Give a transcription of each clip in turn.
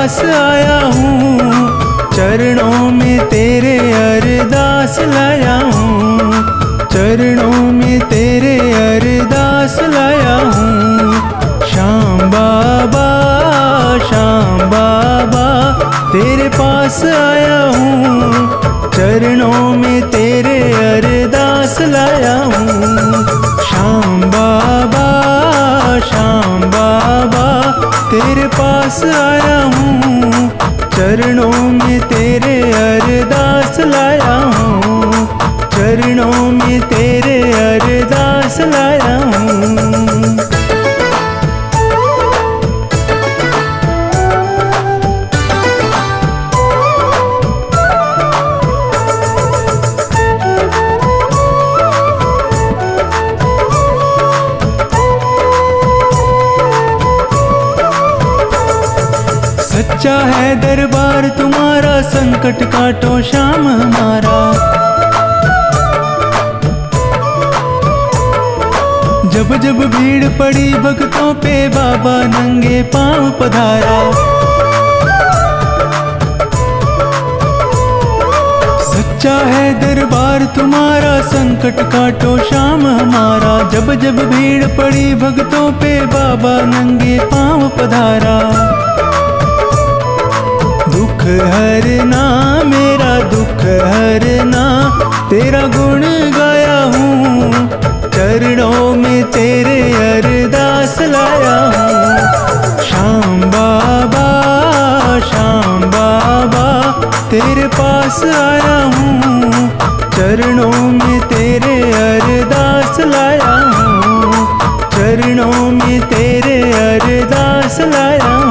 पास आया हूँ, चरणों में तेरे अरदास लाया हूँ, चरणों में तेरे अरदास लाया हूँ। श्याम बाबा, श्याम बाबा, तेरे पास आया हूँ, चरणों में तेरे अरदास लाया हूँ। श्याम बाबा, श्याम बाबा, तेरे पास आया हूँ, चरणों में तेरे अरदास लाया हूँ, चरणों में तेरे अरदास लाया हूँ। सच्चा है दरबार तुम्हारा, संकट काटो श्याम हमारा। जब जब भीड़ पड़ी भक्तों पे, बाबा नंगे पांव पधारा। सच्चा है दरबार तुम्हारा, संकट काटो श्याम हमारा। जब जब भीड़ पड़ी भक्तों पे, बाबा नंगे पांव पधारा। दुख हरना मेरा दुख हरना, तेरा गुण गाया हूँ, चरणों में तेरे अरदास लाया हूँ। श्याम बाबा, श्याम बाबा, तेरे पास आया हूँ, चरणों में तेरे अरदास लाया हूँ, चरणों में तेरे अरदास लाया हूँ।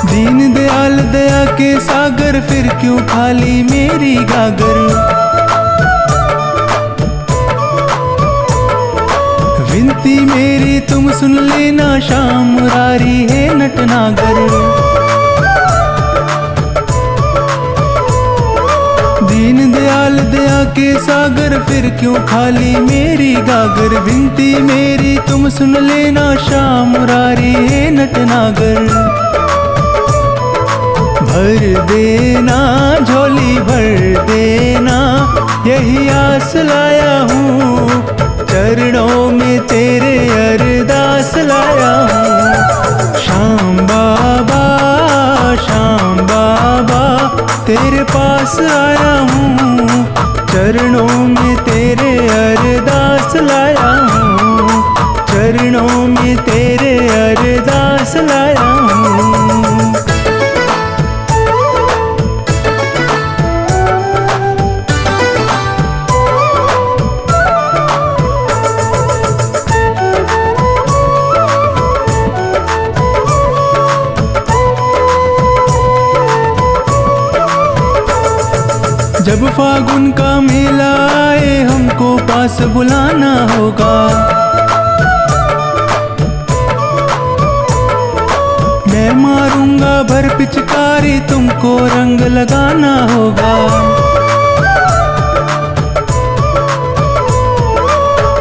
दीन दयाल दया के सागर, फिर क्यों खाली मेरी गागर। विनती मेरी तुम सुन लेना, श्याम मुरारी है नटनागर। दीन दयाल दया के सागर, फिर क्यों खाली मेरी गागर। विनती मेरी तुम सुन लेना, श्याम मुरारी है नटनागर। भर देना झोली भर देना, यही आस लाया हूँ, चरणों में तेरे अरदास लाया हूँ। श्याम बाबा, श्याम बाबा, तेरे पास आया हूँ, चरणों में तेरे अरदास लाया हूँ, चरणों में तेरे अरदास लाया हूँ। जब फागुन का मेला आए, हमको पास बुलाना होगा। मैं मारूंगा भर पिचकारी, तुमको रंग लगाना होगा।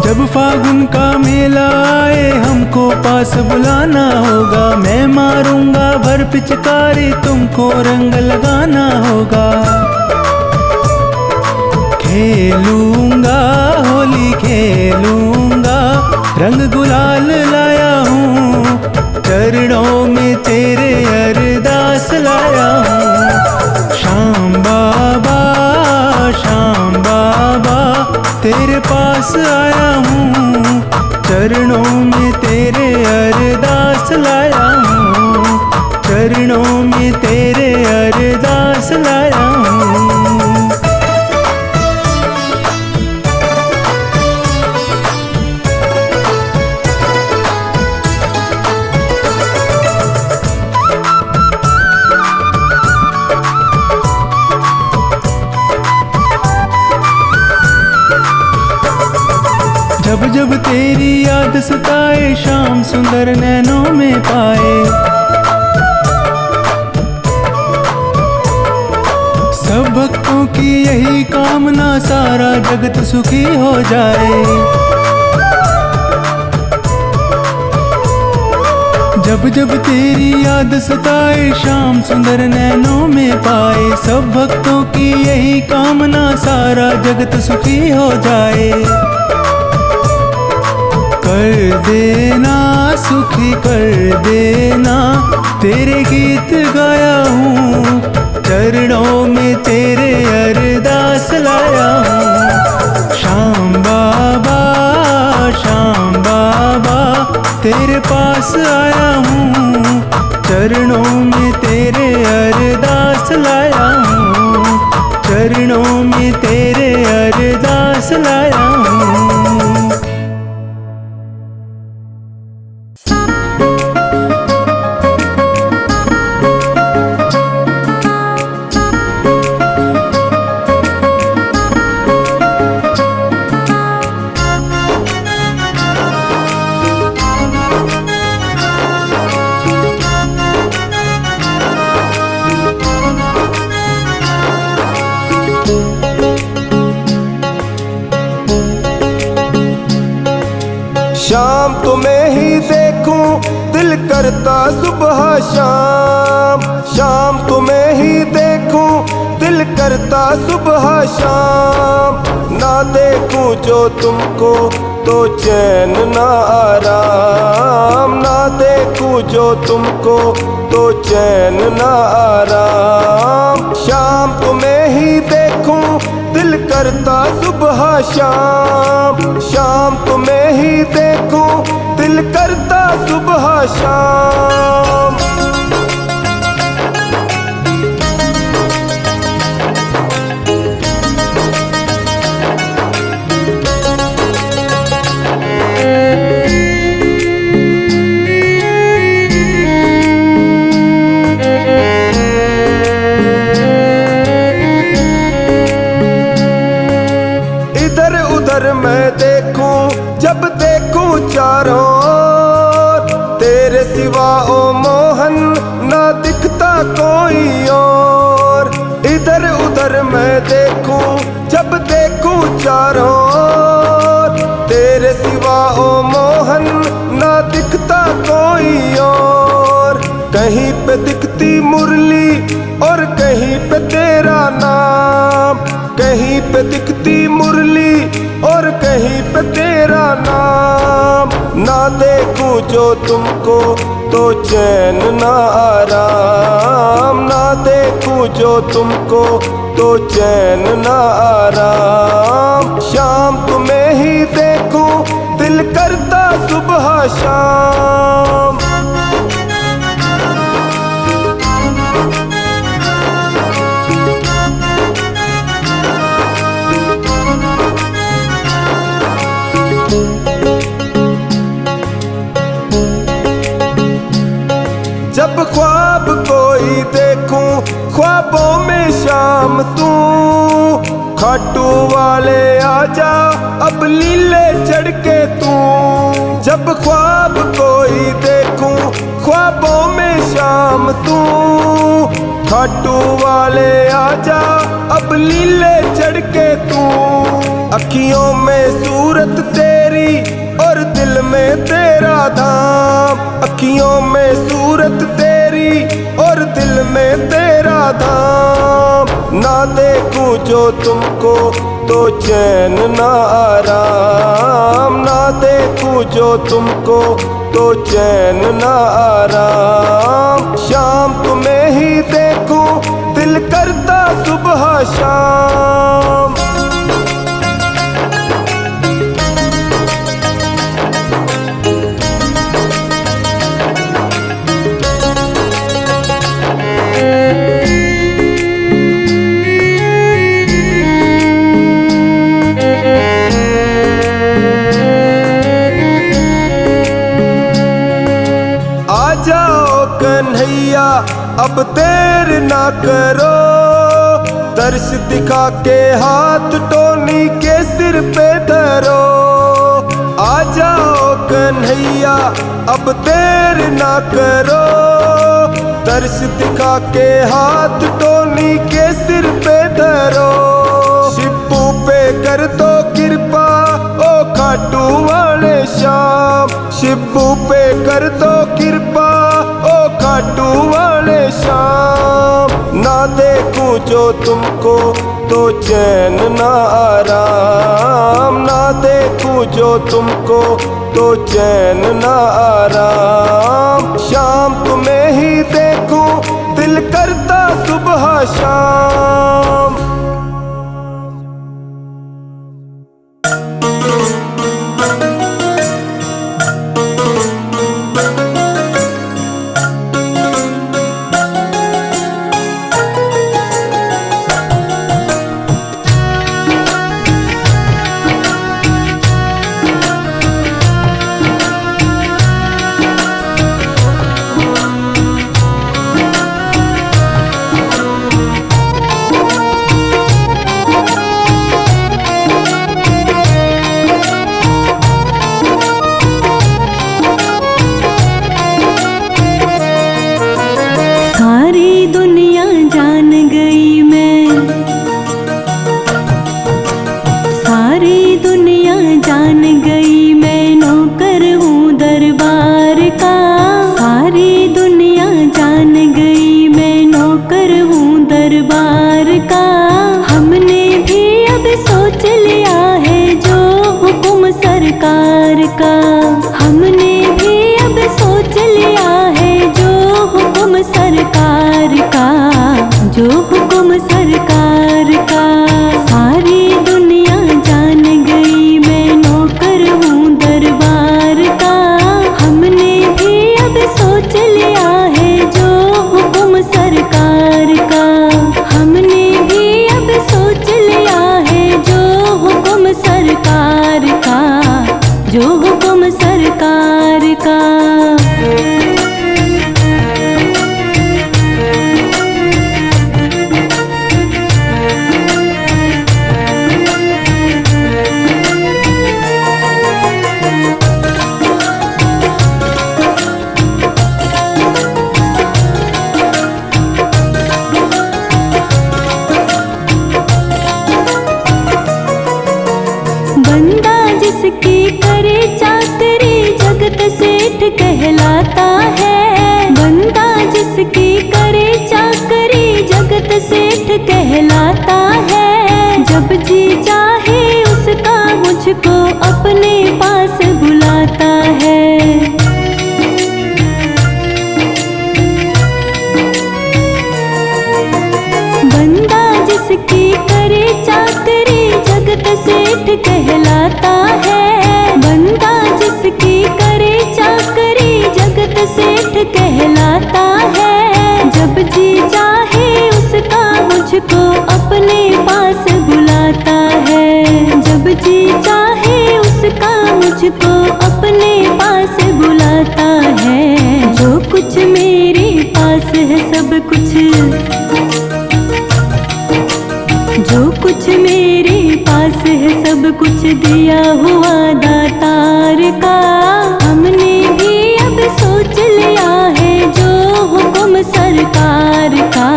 जब फागुन का मेला आए, हमको पास बुलाना होगा। मैं मारूंगा भर पिचकारी, तुमको रंग लगाना होगा। खेलूंगा होली खेलूंगा, रंग गुलाल लाया हूँ, चरणों में तेरे अरदास लाया हूँ। श्याम बाबा, श्याम बाबा, तेरे पास आया हूँ, चरणों में तेरे अरदास लाया हूँ, चरणों में तेरे अरदास लाया हूँ। जब जब तेरी याद सताए, शाम सुंदर नैनों में पाए। सब भक्तों की यही कामना, सारा जगत सुखी हो जाए। जब जब तेरी याद सताए, शाम सुंदर नैनों में पाए। सब भक्तों की यही कामना, सारा जगत सुखी हो जाए। कर देना सुखी कर देना, तेरे गीत गाया हूँ, चरणों में तेरे अरदास लाया हूँ। श्याम बाबा तेरे पास आया हूँ, चरणों में तेरे अरदास लाया हूँ, चरणों में तेरे अरदास लाया हूँ। शाम तुम्हें ही देखूं दिल करता सुबह शाम। शाम तुम्हें ही देखूं दिल करता सुबह शाम। ना देखूं जो तुमको तो चैन ना आराम। ना देखूं जो तुमको तो चैन ना आराम। शाम तुम्हें ही देखूं दिल करता सुबह शाम। शाम तुम्हें ही देखूं दिल करता सुबह शाम। मैं देखूं जब देखूं चारों ओर, तेरे सिवा ओ मोहन ना दिखता कोई और। इधर उधर मैं देखूं जब देखूं चारों ओर, तेरे सिवा ओ मोहन ना दिखता कोई और। कहीं पे दिखती मुरली और कहीं पे तेरा नाम। कहीं पे दिखती मुरली और कहीं पे तेरा नाम। ना देखूं जो तुमको तो चैन ना आराम। ना देखूं जो तुमको तो चैन ना आराम। शाम तुम्हें ही देखूं दिल करता सुबह शाम। जब ख्वाब कोई देखूं ख्वाबों में शाम तू। खाटू वाले आजा अब लीले चढ़ के तू। जब ख्वाब कोई देखूं ख्वाबों में शाम तू। खाटू वाले आजा अब लीले चढ़ के तू। अखियों में सूरत तेरी और दिल में तेरा धाम। अखियों में सूरत तेरी और दिल में तेरा धाम। ना देखूं जो तुमको तो चैन ना आराम। ना देखूं जो तुमको तो चैन ना आराम। शाम तुम्हें ही देखूं दिल करता सुबह शाम। कन्हैया अब देर ना करो। दर्श दिखा के हाथ टोनी के सिर पे धरो। आ जाओ कन्हैया अब देर ना करो, दर्श दिखा के हाथ टोनी के सिर पे धरो। शिब्बू पे कर दो कृपा ओ खाटू वाले श्याम, शिब्बू पे कर दो कृपा ओ खाटू वाले श्याम। ना देखूं जो तुमको तो चैन ना आराम, ना देखूं जो तुमको तो चैन ना आराम। शाम तुम्हें ही देखूं दिल करता सुबह शाम। सारी दुनिया जान गई मैं, सारी दुनिया जान गई मैं नौकर हूँ दरबार का। सारी दुनिया जान गई मैं नौकर हूँ दरबार का। हमने भी अब सोच लिया है जो हुक्म सरकार का, हमने भी अब सोच लिया है जो हुक्म सरकार का, जो हुक्म सरकार का। सारी दुनिया जान गई मैं नौकर हूँ दरबार का। हमने भी अब सोच लिया है जो हुक्म सरकार का, हमने भी अब सोच लिया है जो हुक्म सरकार का, जो हुक्म सरकार का। बंदा जिसकी करे चाकरी जगत सेठ कहलाता है, बंदा जिसकी करे चाकरी जगत सेठ कहलाता है। जब जी चाहे उसका मुझको अपने पास बुलाता है। बंदा जिसकी करे चाकरी जगत सेठ कहलाता है, बंदा जिसकी करे चाकरी जगत सेठ कहलाता है। जब जी चाहे उसका मुझको अपने पास बुलाता है, जब जी चाहे उसका मुझको अपने पास बुलाता है। जो कुछ मेरे पास है सब कुछ, जो कुछ मेरे पास है सब कुछ दिया हुआ दातार का। हमने भी अब सोच लिया है जो हुक्म सरकार का,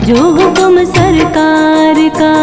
जो हुक्म सरकार का।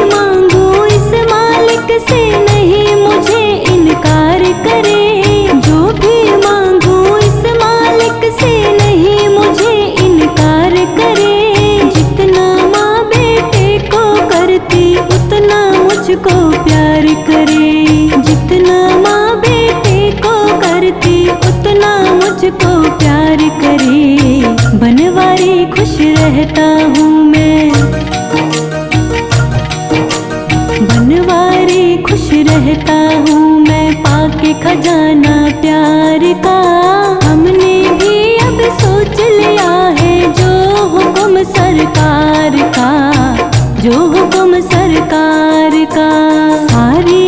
मांगू इस मालिक से नहीं मुझे इनकार करे। जो भी मांगू इस मालिक से नहीं मुझे इनकार करे। जितना माँ बेटे को करती उतना मुझको प्यार करे। जितना माँ बेटे को करती उतना मुझको प्यार करे। बनवारी खुश रहता हूँ मैं, बनवारी खुश रहता हूँ मैं, पाके खजाना प्यार का। हमने भी अब सोच लिया है जो हुक्म सरकार का, जो हुक्म सरकार का। सारी